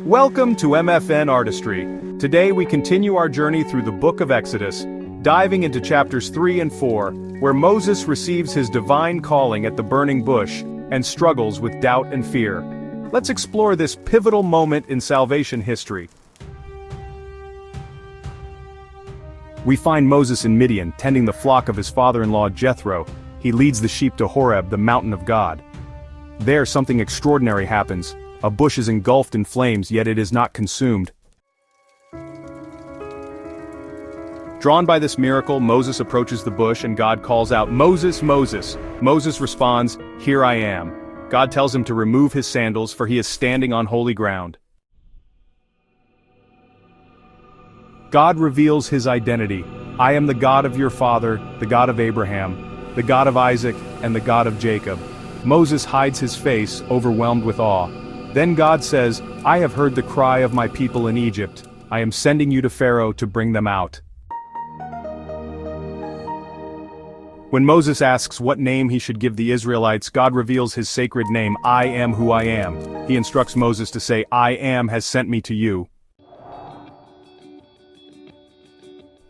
Welcome to MFN Artistry. Today we continue our journey through the book of Exodus, diving into chapters 3 and 4, where Moses receives his divine calling at the burning bush and struggles with doubt and fear. Let's explore this pivotal moment in salvation history. We find Moses in Midian, tending the flock of his father-in-law Jethro. He leads the sheep to Horeb, the mountain of God. There something extraordinary happens. A bush is engulfed in flames, yet it is not consumed. Drawn by this miracle, Moses approaches the bush and God calls out, "Moses, Moses." Moses responds, "Here I am." God tells him to remove his sandals, for he is standing on holy ground. God reveals his identity. "I am the God of your father, the God of Abraham, the God of Isaac, and the God of Jacob." Moses hides his face, overwhelmed with awe. Then God says, "I have heard the cry of my people in Egypt. I am sending you to Pharaoh to bring them out." When Moses asks what name he should give the Israelites, God reveals his sacred name, "I am who I am." He instructs Moses to say, "I am has sent me to you."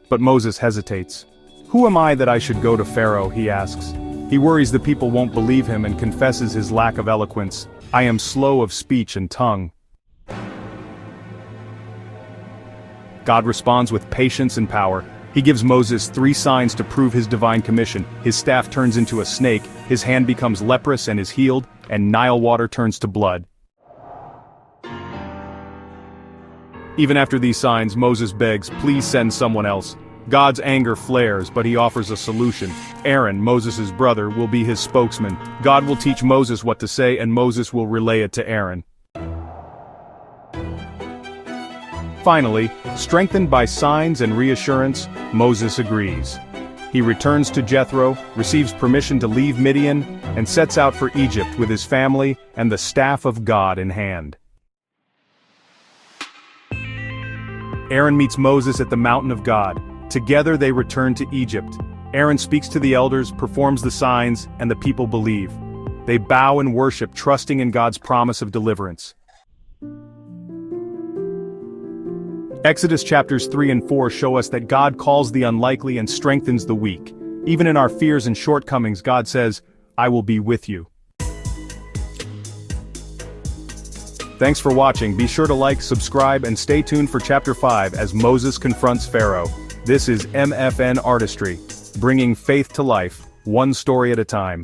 But Moses hesitates. "Who am I that I should go to Pharaoh?" he asks. He worries the people won't believe him and confesses his lack of eloquence. "I am slow of speech and tongue." God responds with patience and power. He gives Moses 3 signs to prove his divine commission. His staff turns into a snake, his hand becomes leprous and is healed, and Nile water turns to blood. Even after these signs, Moses begs, "Please send someone else." God's anger flares, but he offers a solution. Aaron, Moses' brother, will be his spokesman. God will teach Moses what to say, and Moses will relay it to Aaron. Finally, strengthened by signs and reassurance, Moses agrees. He returns to Jethro, receives permission to leave Midian, and sets out for Egypt with his family and the staff of God in hand. Aaron meets Moses at the mountain of God. Together they return to Egypt. Aaron speaks to the elders, performs the signs, and the people believe. They bow and worship, trusting in God's promise of deliverance. Exodus chapters 3 and 4 show us that God calls the unlikely and strengthens the weak. Even in our fears and shortcomings, God says, "I will be with you." Thanks for watching. Be sure to like, subscribe, and stay tuned for chapter 5 as Moses confronts Pharaoh. This is MFN Artistry, bringing faith to life, one story at a time.